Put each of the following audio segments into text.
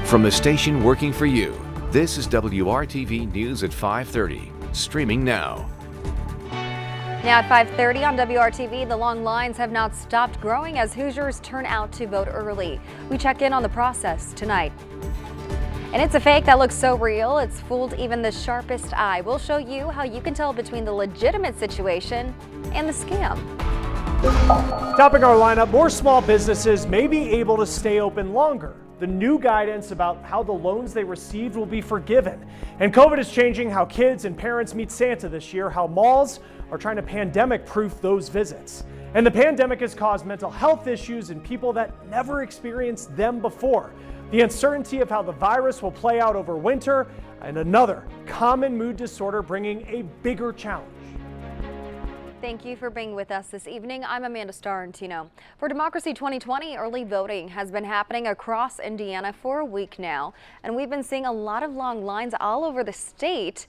From the station working for you, this is WRTV News at 5:30, streaming now. Now at 5:30 on WRTV, the long lines have not stopped growing as Hoosiers turn out to vote early. We check in on the process tonight. And it's a fake that looks so real, it's fooled even the sharpest eye. We'll show you how you can tell between the legitimate situation and the scam. Topping our lineup, more small businesses may be able to stay open longer. The new guidance about how the loans they received will be forgiven. And COVID is changing how kids and parents meet Santa this year, how malls are trying to pandemic-proof those visits. And the pandemic has caused mental health issues in people that never experienced them before. The uncertainty of how the virus will play out over winter, and another common mood disorder bringing a bigger challenge. Thank you for being with us this evening. I'm Amanda Starrentino. For Democracy 2020, early voting has been happening across Indiana for a week now, and we've been seeing a lot of long lines all over the state,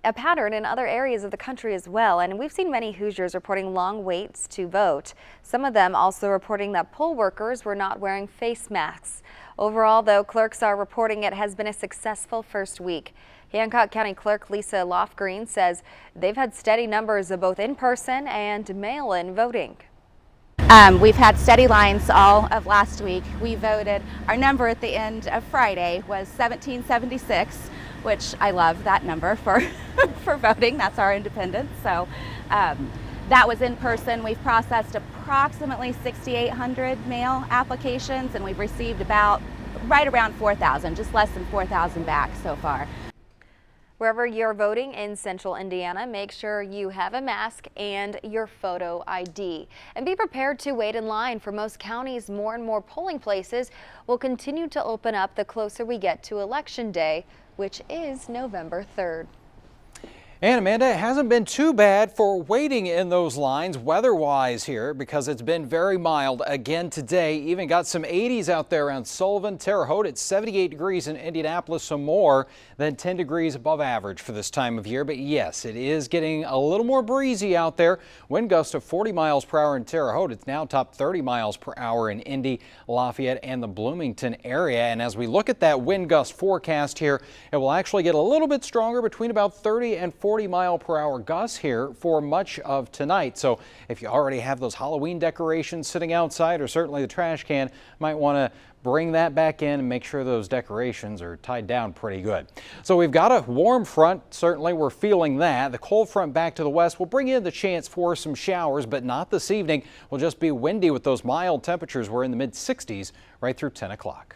a pattern in other areas of the country as well. And we've seen many Hoosiers reporting long waits to vote. Some of them also reporting that poll workers were not wearing face masks. Overall, though, clerks are reporting it has been a successful first week. Hancock County Clerk Lisa Lofgreen says they've had steady numbers of both in-person and mail-in voting. We've had steady lines all of last week. We voted. Our number at the end of Friday was 1776, which I love that number for, for voting. That's our independence. So that was in person. We've processed approximately 6,800 mail applications, and we've received about right around 4,000, just less than 4,000 back so far. Wherever you're voting in central Indiana, make sure you have a mask and your photo ID. And be prepared to wait in line. For most counties, more and more polling places will continue to open up the closer we get to Election Day, which is November 3rd. And Amanda, it hasn't been too bad for waiting in those lines weather-wise here because it's been very mild again today. Even got some 80s out there around Sullivan, Terre Haute. It's 78 degrees in Indianapolis, some more than 10 degrees above average for this time of year. But yes, it is getting a little more breezy out there. Wind gusts of 40 miles per hour in Terre Haute. It's now top 30 miles per hour in Indy, Lafayette, and the Bloomington area. And as we look at that wind gust forecast here, it will actually get a little bit stronger between about 30 and 40 mile per hour gusts here for much of tonight. So if you already have those Halloween decorations sitting outside, or certainly the trash can, might want to bring that back in and make sure those decorations are tied down pretty good. So we've got a warm front. Certainly we're feeling that. The cold front back to the west will bring in the chance for some showers, but not this evening. Will just be windy with those mild temperatures. We're in the mid 60s right through 10 o'clock.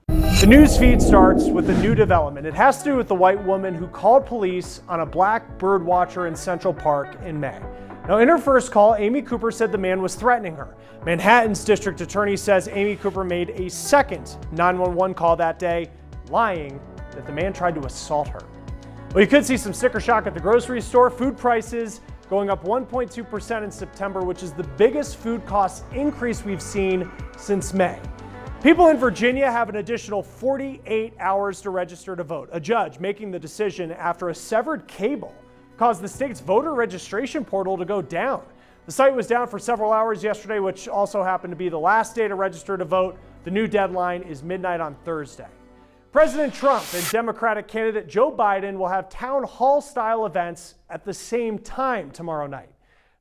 The news feed starts with a new development. It has to do with the white woman who called police on a black bird watcher in Central Park in May. Now, in her first call, Amy Cooper said the man was threatening her. Manhattan's district attorney says Amy Cooper made a second 911 call that day, lying that the man tried to assault her. Well, you could see some sticker shock at the grocery store. Food prices going up 1.2% in September, which is the biggest food cost increase we've seen since May. People in Virginia have an additional 48 hours to register to vote. A judge making the decision after a severed cable caused the state's voter registration portal to go down. The site was down for several hours yesterday, which also happened to be the last day to register to vote. The new deadline is midnight on Thursday. President Trump and Democratic candidate Joe Biden will have town hall style events at the same time tomorrow night.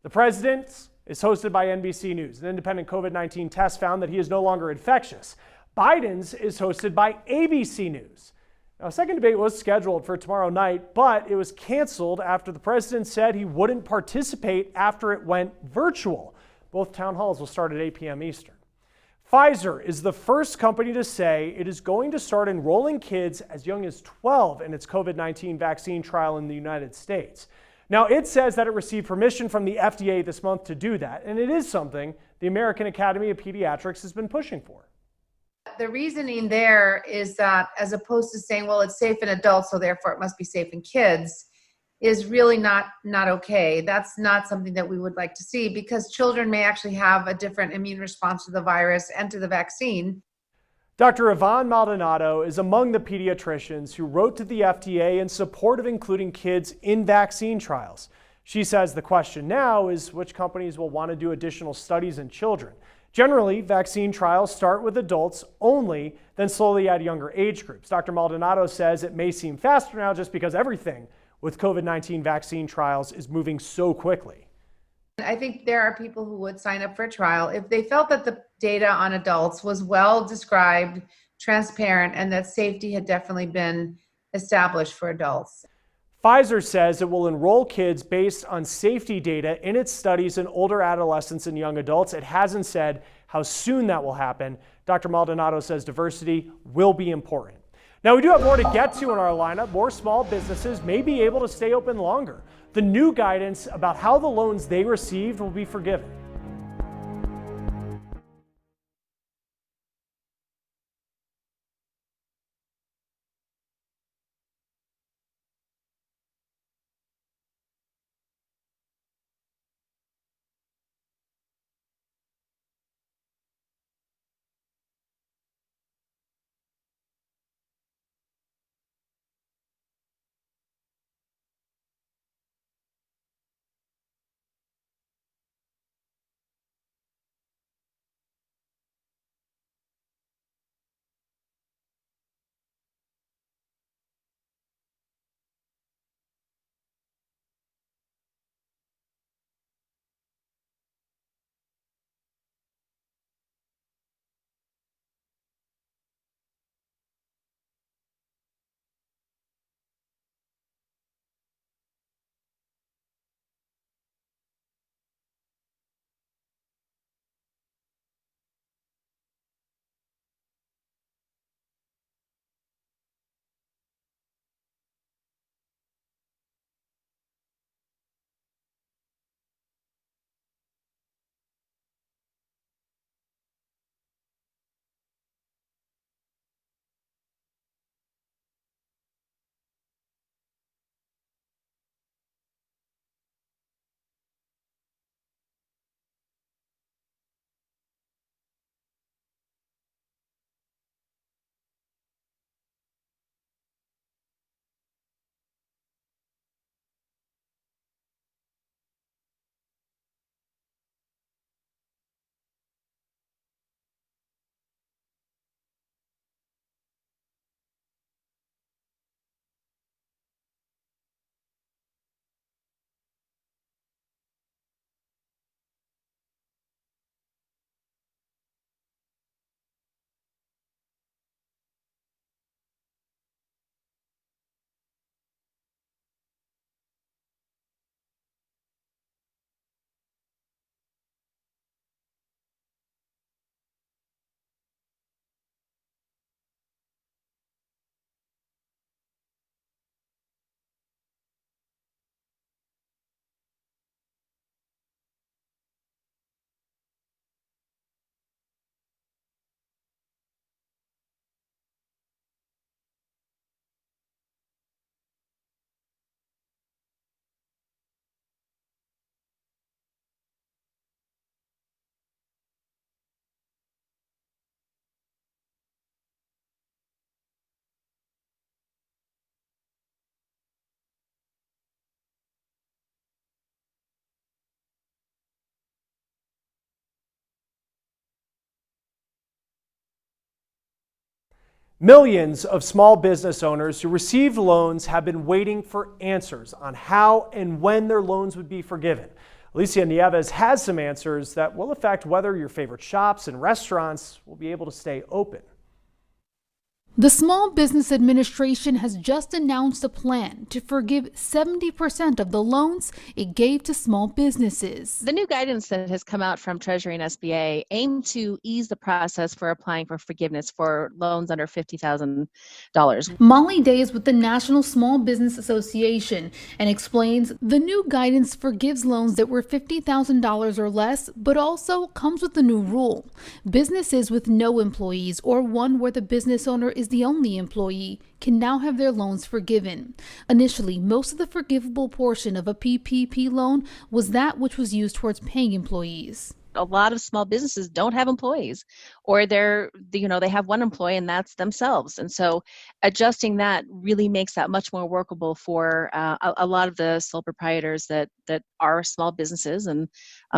The president is hosted by NBC News. An independent COVID-19 test found that he is no longer infectious. Biden's is hosted by ABC News. Now, a second debate was scheduled for tomorrow night, but it was canceled after the president said he wouldn't participate after it went virtual. Both town halls will start at 8 p.m. Eastern. Pfizer is the first company to say it is going to start enrolling kids as young as 12 in its COVID-19 vaccine trial in the United States. Now, it says that it received permission from the FDA this month to do that, and it is something the American Academy of Pediatrics has been pushing for. The reasoning there is that as opposed to saying, well, it's safe in adults, so therefore it must be safe in kids, is really not okay. That's not something that we would like to see because children may actually have a different immune response to the virus and to the vaccine. Dr. Yvonne Maldonado is among the pediatricians who wrote to the FDA in support of including kids in vaccine trials. She says the question now is which companies will want to do additional studies in children. Generally, vaccine trials start with adults only, then slowly add younger age groups. Dr. Maldonado says it may seem faster now just because everything with COVID-19 vaccine trials is moving so quickly. I think there are people who would sign up for a trial if they felt that the data on adults was well described, transparent, and that safety had definitely been established for adults. Pfizer says it will enroll kids based on safety data in its studies in older adolescents and young adults. It hasn't said how soon that will happen. Dr. Maldonado says diversity will be important. Now, we do have more to get to in our lineup. More small businesses may be able to stay open longer. The new guidance about how the loans they received will be forgiven. Millions of small business owners who received loans have been waiting for answers on how and when their loans would be forgiven. Alicia Nieves has some answers that will affect whether your favorite shops and restaurants will be able to stay open. The Small Business Administration has just announced a plan to forgive 70% of the loans it gave to small businesses. The new guidance that has come out from Treasury and SBA aim to ease the process for applying for forgiveness for loans under $50,000. Molly Day is with the National Small Business Association and explains the new guidance forgives loans that were $50,000 or less, but also comes with a new rule. Businesses with no employees or one where the business owner is the only employee can now have their loans forgiven. Initially, most of the forgivable portion of a PPP loan was that which was used towards paying employees. A lot of small businesses don't have employees or they have one employee and that's themselves. And so adjusting that really makes that much more workable for a lot of the sole proprietors that are small businesses and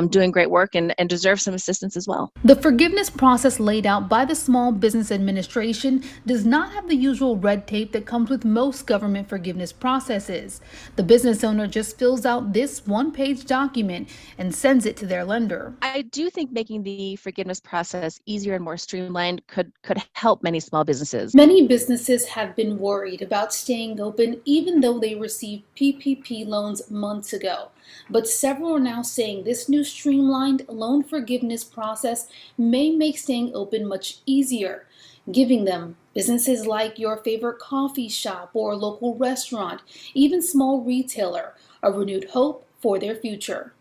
doing great work and deserve some assistance as well. The forgiveness process laid out by the Small Business Administration does not have the usual red tape that comes with most government forgiveness processes. The business owner just fills out this one-page document and sends it to their lender. I do think making the forgiveness process easier and more streamlined could help many small businesses. Many businesses have been worried about staying open even though they received PPP loans months ago. But several are now saying this new streamlined loan forgiveness process may make staying open much easier, giving them, businesses like your favorite coffee shop or local restaurant, even small retailer, a renewed hope for their future.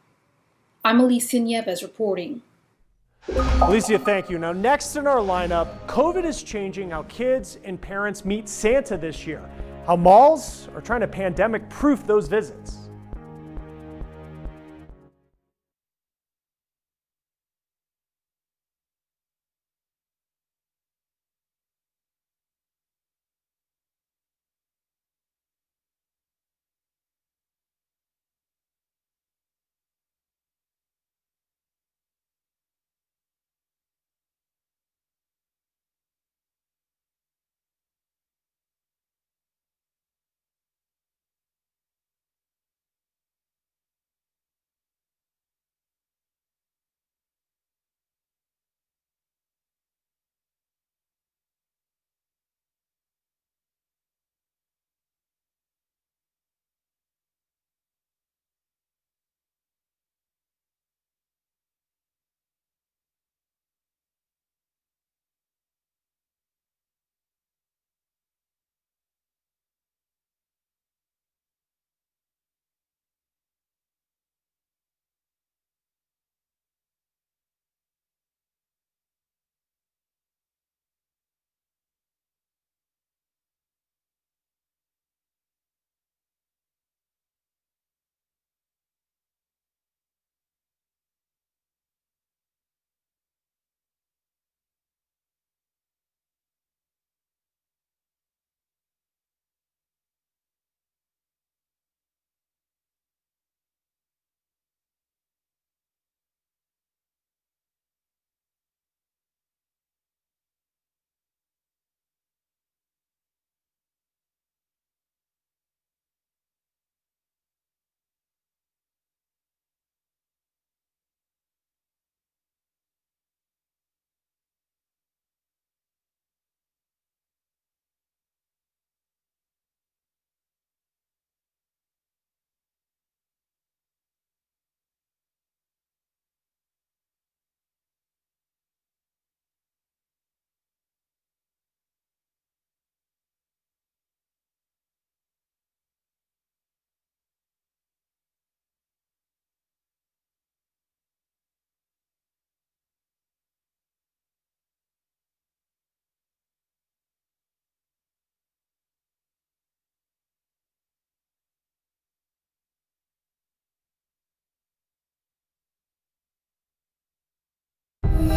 I'm Alicia Nieves reporting. Alicia, thank you. Now, next in our lineup, COVID is changing how kids and parents meet Santa this year, how malls are trying to pandemic-proof those visits.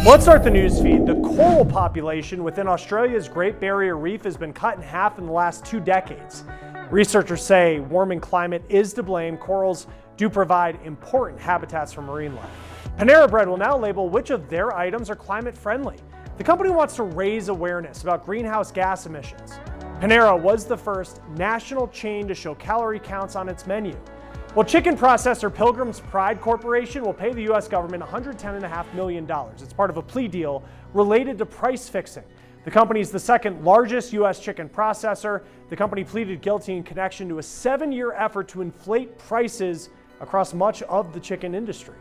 Let's start the news feed. The coral population within Australia's Great Barrier Reef has been cut in half in the last 2 decades. Researchers say warming climate is to blame. Corals do provide important habitats for marine life. Panera Bread will now label which of their items are climate friendly. The company wants to raise awareness about greenhouse gas emissions. Panera was the first national chain to show calorie counts on its menu. Well, chicken processor Pilgrim's Pride Corporation will pay the U.S. government $110.5 million. It's part of a plea deal related to price fixing. The company is the second largest U.S. chicken processor. The company pleaded guilty in connection to a 7-year effort to inflate prices across much of the chicken industry.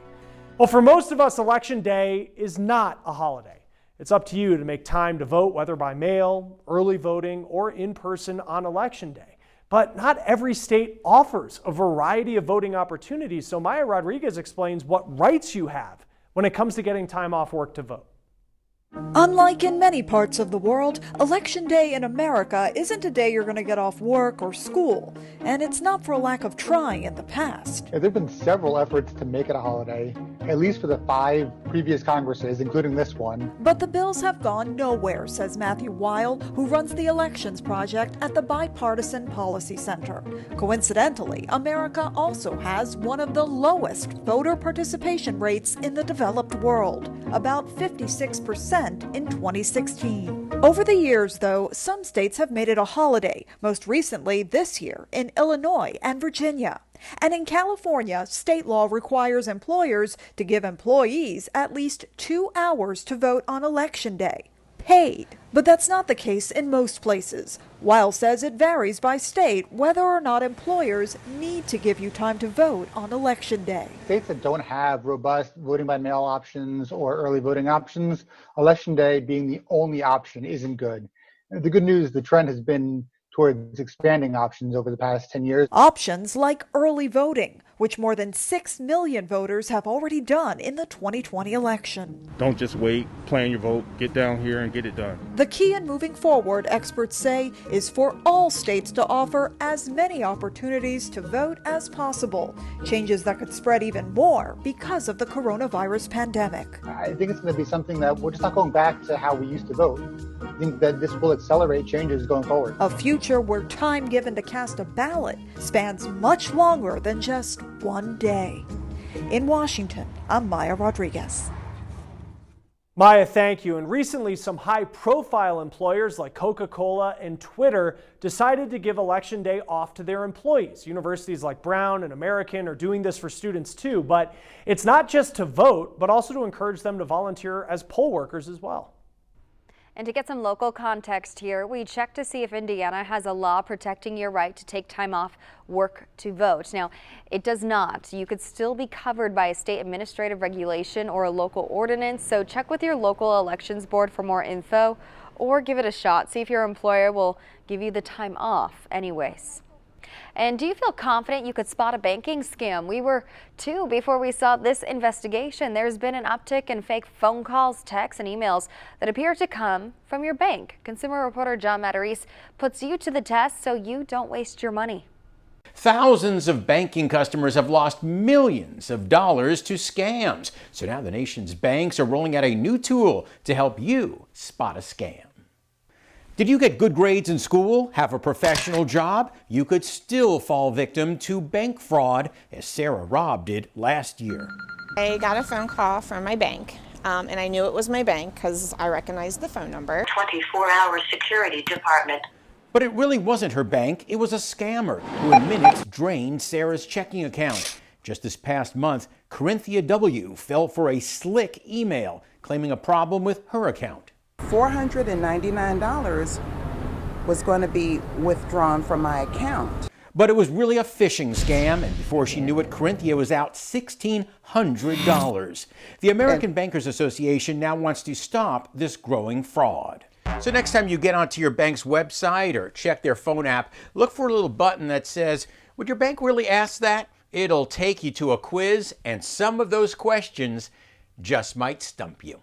Well, for most of us, Election Day is not a holiday. It's up to you to make time to vote, whether by mail, early voting, or in person on Election Day. But not every state offers a variety of voting opportunities, so Maya Rodriguez explains what rights you have when it comes to getting time off work to vote. Unlike in many parts of the world, Election Day in America isn't a day you're going to get off work or school, and it's not for lack of trying in the past. There have been several efforts to make it a holiday, at least for the 5 previous Congresses, including this one. But the bills have gone nowhere, says Matthew Weil, who runs the Elections Project at the Bipartisan Policy Center. Coincidentally, America also has one of the lowest voter participation rates in the developed world, about 56% in 2016. Over the years, though, some states have made it a holiday, most recently this year in Illinois and Virginia. And in California, state law requires employers to give employees at least 2 hours to vote on Election Day, paid. But that's not the case in most places. Weil says it varies by state whether or not employers need to give you time to vote on Election Day. States that don't have robust voting by mail options or early voting options, Election Day being the only option isn't good. The good news, the trend has been towards expanding options over the past 10 years. Options like early voting, which more than 6 million voters have already done in the 2020 election. Don't just wait, plan your vote, get down here and get it done. The key in moving forward, experts say, is for all states to offer as many opportunities to vote as possible, changes that could spread even more because of the coronavirus pandemic. I think it's going to be something that we're just not going back to how we used to vote. I think that this will accelerate changes going forward. A future where time given to cast a ballot spans much longer than just one day. In Washington, I'm Maya Rodriguez. Maya, thank you. And recently, some high-profile employers like Coca-Cola and Twitter decided to give Election Day off to their employees. Universities like Brown and American are doing this for students too. But it's not just to vote, but also to encourage them to volunteer as poll workers as well. And to get some local context here, we checked to see if Indiana has a law protecting your right to take time off work to vote. Now, it does not. You could still be covered by a state administrative regulation or a local ordinance, so check with your local elections board for more info or give it a shot. See if your employer will give you the time off anyways. And do you feel confident you could spot a banking scam? We were too before we saw this investigation. There's been an uptick in fake phone calls, texts, and emails that appear to come from your bank. Consumer reporter John Matarese puts you to the test so you don't waste your money. Thousands of banking customers have lost millions of dollars to scams. So now the nation's banks are rolling out a new tool to help you spot a scam. Did you get good grades in school, have a professional job? You could still fall victim to bank fraud, as Sarah Robb did last year. I got a phone call from my bank, and I knew it was my bank because I recognized the phone number. 24-hour security department. But it really wasn't her bank, it was a scammer who in minutes drained Sarah's checking account. Just this past month, Corinthia W. fell for a slick email claiming a problem with her account. $499 was going to be withdrawn from my account. But it was really a phishing scam, and before she knew it, Corinthia was out $1,600. The American Bankers Association now wants to stop this growing fraud. So next time you get onto your bank's website or check their phone app, look for a little button that says, "Would your bank really ask that?" It'll take you to a quiz, and some of those questions just might stump you.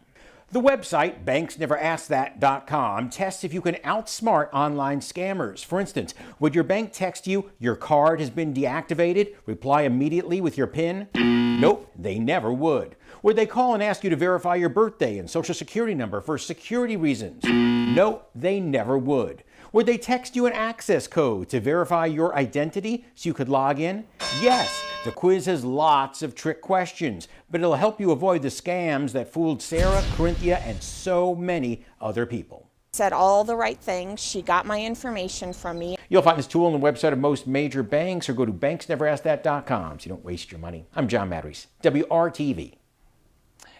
The website, banksneveraskthat.com, tests if you can outsmart online scammers. For instance, would your bank text you, "Your card has been deactivated"? Reply immediately with your PIN? Nope, they never would. Would they call and ask you to verify your birthday and social security number for security reasons? Nope, they never would. Would they text you an access code to verify your identity so you could log in? Yes, the quiz has lots of trick questions, but it'll help you avoid the scams that fooled Sarah, Corinthia, and so many other people. Said all the right things. She got my information from me. You'll find this tool on the website of most major banks, or go to banksneveraskthat.com so you don't waste your money. I'm John Matarese, WRTV.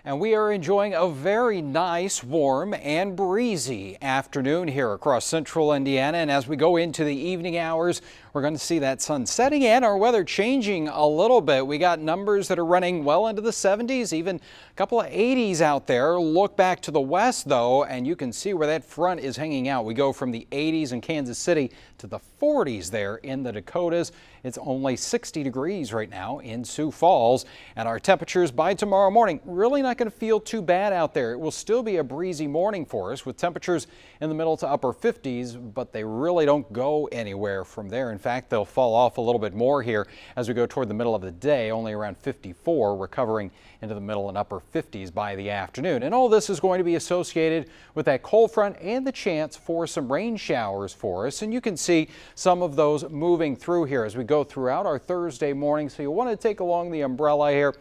And we are enjoying a very nice, warm and breezy afternoon here across central Indiana. And as we go into the evening hours, we're going to see that sun setting and our weather changing a little bit. We got numbers that are running well into the 70s, even a couple of 80s out there. Look back to the west, though, and you can see where that front is hanging out. We go from the 80s in Kansas City to the 40s there in the Dakotas. It's only 60 degrees right now in Sioux Falls. And our temperatures by tomorrow morning, really nice not going to feel too bad out there. It will still be a breezy morning for us with temperatures in the middle to upper 50s, but they really don't go anywhere from there. In fact, they'll fall off a little bit more here as we go toward the middle of the day, only around 54, recovering into the middle and upper 50s by the afternoon. And all this is going to be associated with that cold front and the chance for some rain showers for us. And you can see some of those moving through here as we go throughout our Thursday morning. So you'll want to take along the umbrella here.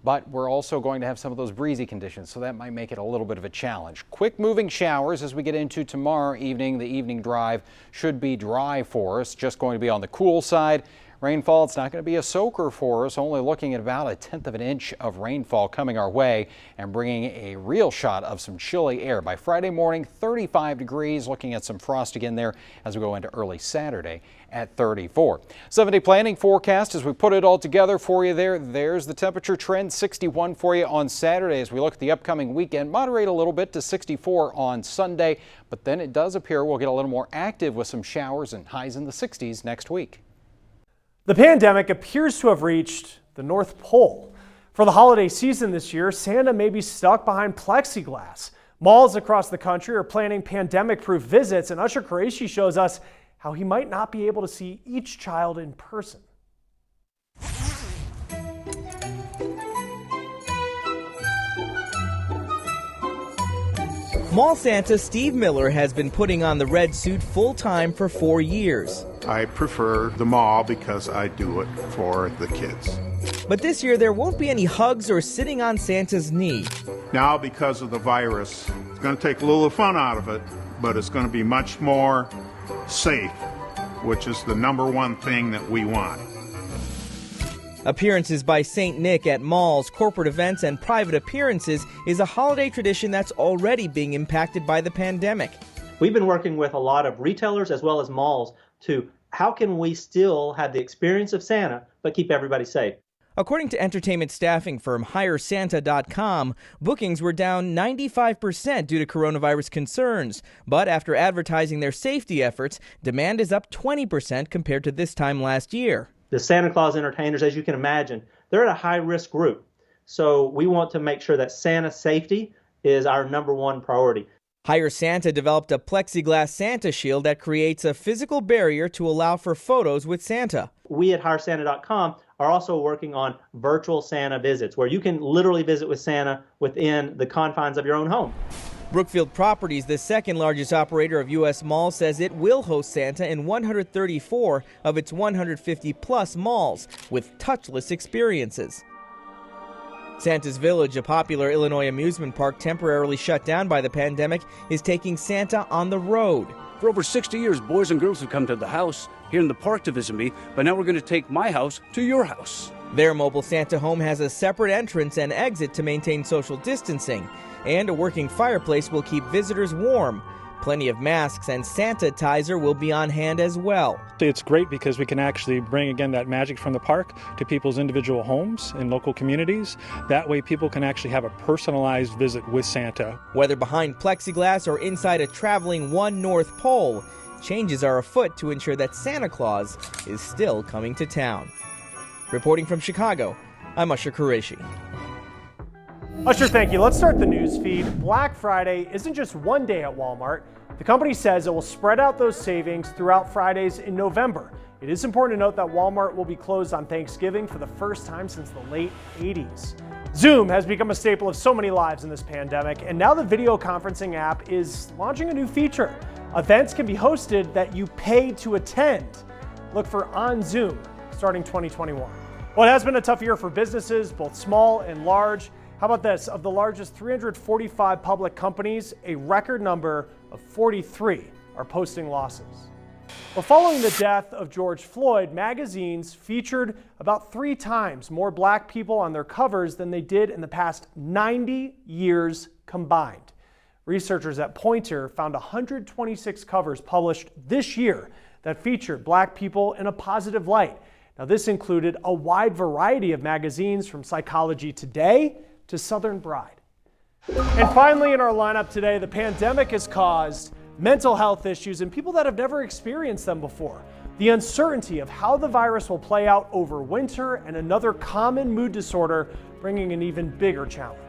But we're also going to have some of those breezy conditions, so that might make it a little bit of a challenge. Quick moving showers as we get into tomorrow evening. The evening drive should be dry for us, just going to be on the cool side. Rainfall, it's not going to be a soaker for us, only looking at about 1/10 of an inch of rainfall coming our way and bringing a real shot of some chilly air. By Friday morning, 35 degrees, looking at some frost again there as we go into early Saturday at 34. 7-day planning forecast as we put it all together for you there. There's the temperature trend, 61 for you on Saturday as we look at the upcoming weekend. Moderate a little bit to 64 on Sunday, but then it does appear we'll get a little more active with some showers and highs in the 60s next week. The pandemic appears to have reached the North Pole. For the holiday season this year, Santa may be stuck behind plexiglass. Malls across the country are planning pandemic-proof visits, and Usher Qureshi shows us how he might not be able to see each child in person. Mall Santa Steve Miller has been putting on the red suit full-time for 4 years. I prefer the mall because I do it for the kids. But this year there won't be any hugs or sitting on Santa's knee. Now, because of the virus, it's going to take a little fun out of it, but it's going to be much more safe, which is the #1 thing that we want. Appearances by St. Nick at malls, corporate events, and private appearances is a holiday tradition that's already being impacted by the pandemic. We've been working with a lot of retailers as well as malls to how can we still have the experience of Santa but keep everybody safe. According to entertainment staffing firm HireSanta.com, bookings were down 95% due to coronavirus concerns. But after advertising their safety efforts, demand is up 20% compared to this time last year. The Santa Claus entertainers, as you can imagine, they're at a high-risk group. So we want to make sure that Santa's safety is our #1 priority. Hire Santa developed a plexiglass Santa shield that creates a physical barrier to allow for photos with Santa. We at HireSanta.com are also working on virtual Santa visits, where you can literally visit with Santa within the confines of your own home. Brookfield Properties, the second largest operator of U.S. malls, says it will host Santa in 134 of its 150-plus malls with touchless experiences. Santa's Village, a popular Illinois amusement park temporarily shut down by the pandemic, is taking Santa on the road. For over 60 years, boys and girls have come to the house here in the park to visit me, but now we're going to take my house to your house. Their mobile Santa home has a separate entrance and exit to maintain social distancing, and a working fireplace will keep visitors warm. Plenty of masks and sanitizer will be on hand as well. It's great because we can actually bring again that magic from the park to people's individual homes and local communities. That way people can actually have a personalized visit with Santa. Whether behind plexiglass or inside a traveling One North Pole, changes are afoot to ensure that Santa Claus is still coming to town. Reporting from Chicago, I'm Usher Qureshi. Usher, thank you. Let's start the news feed. Black Friday isn't just one day at Walmart. The company says it will spread out those savings throughout Fridays in November. It is important to note that Walmart will be closed on Thanksgiving for the first time since the late 80s. Zoom has become a staple of so many lives in this pandemic, and now the video conferencing app is launching a new feature. Events can be hosted that you pay to attend. Look for On Zoom starting 2021. Well, it has been a tough year for businesses, both small and large. How about this? Of the largest 345 public companies, a record number of 43 are posting losses. Well, following the death of George Floyd, magazines featured about 3 times more black people on their covers than they did in the past 90 years combined. Researchers at Poynter found 126 covers published this year that featured black people in a positive light. Now, this included a wide variety of magazines from Psychology Today to Southern Bride. And finally in our lineup today, the pandemic has caused mental health issues in people that have never experienced them before. The uncertainty of how the virus will play out over winter and another common mood disorder bringing an even bigger challenge.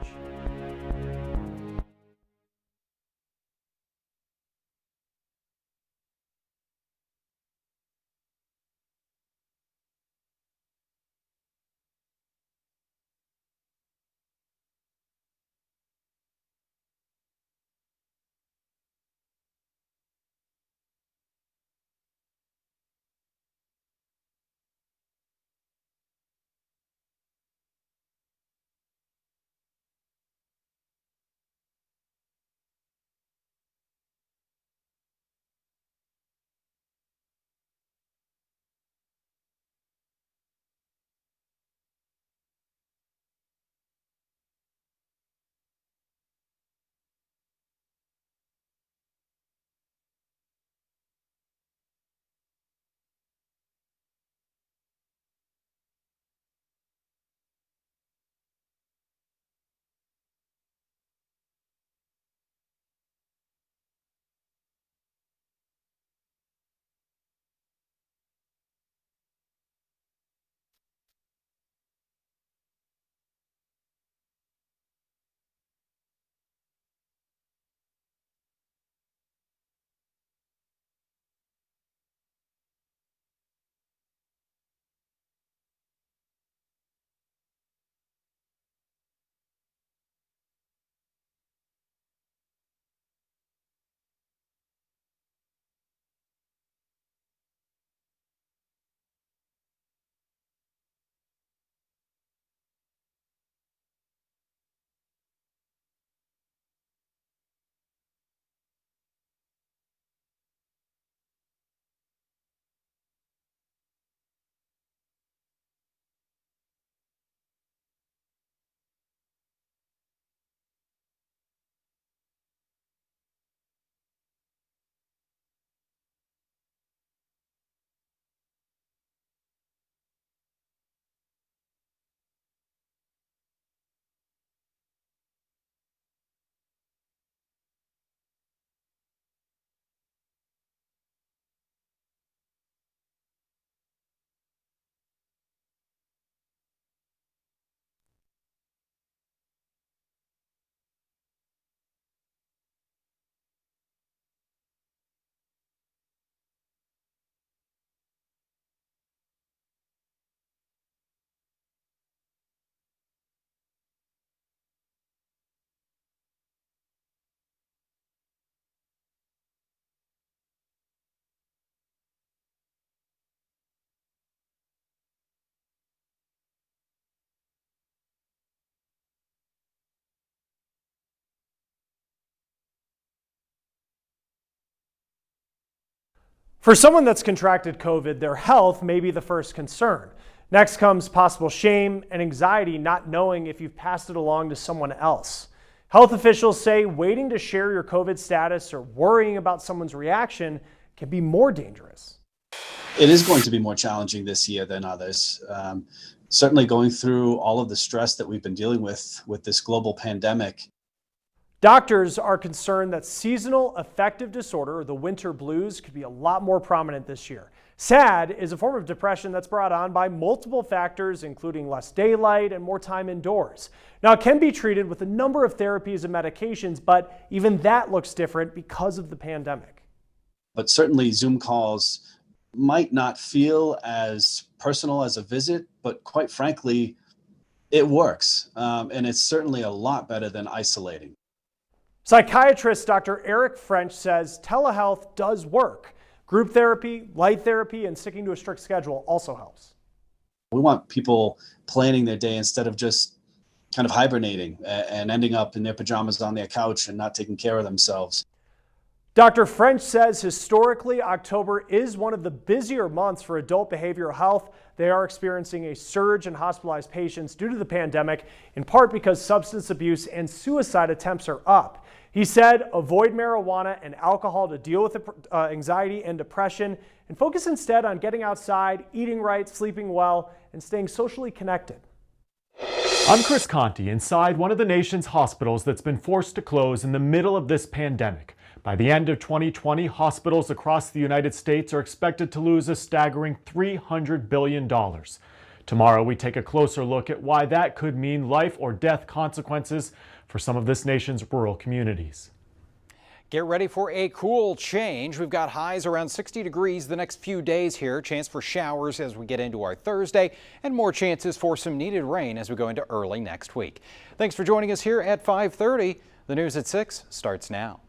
For someone that's contracted COVID, their health may be the first concern. Next comes possible shame and anxiety, not knowing if you've passed it along to someone else. Health officials say waiting to share your COVID status or worrying about someone's reaction can be more dangerous. It is going to be more challenging this year than others. Certainly going through all of the stress that we've been dealing with this global pandemic. Doctors are concerned that seasonal affective disorder, or the winter blues, could be a lot more prominent this year. SAD is a form of depression that's brought on by multiple factors, including less daylight and more time indoors. Now, it can be treated with a number of therapies and medications, but even that looks different because of the pandemic. But certainly Zoom calls might not feel as personal as a visit, but quite frankly, it works. And it's certainly a lot better than isolating. Psychiatrist Dr. Eric French says telehealth does work. Group therapy, light therapy, and sticking to a strict schedule also helps. We want people planning their day instead of just kind of hibernating and ending up in their pajamas on their couch and not taking care of themselves. Dr. French says historically October is one of the busier months for adult behavioral health. They are experiencing a surge in hospitalized patients due to the pandemic, in part because substance abuse and suicide attempts are up. He said avoid marijuana and alcohol to deal with anxiety and depression, and focus instead on getting outside, eating right, sleeping well, and staying socially connected. I'm Chris Conti inside one of the nation's hospitals that's been forced to close in the middle of this pandemic. By the end of 2020, hospitals across the United States are expected to lose a staggering $300 billion. Tomorrow, we take a closer look at why that could mean life or death consequences for some of this nation's rural communities. Get ready for a cool change. We've got highs around 60 degrees the next few days here. Chance for showers as we get into our Thursday, and more chances for some needed rain as we go into early next week. Thanks for joining us here at 5:30. The news at 6 starts now.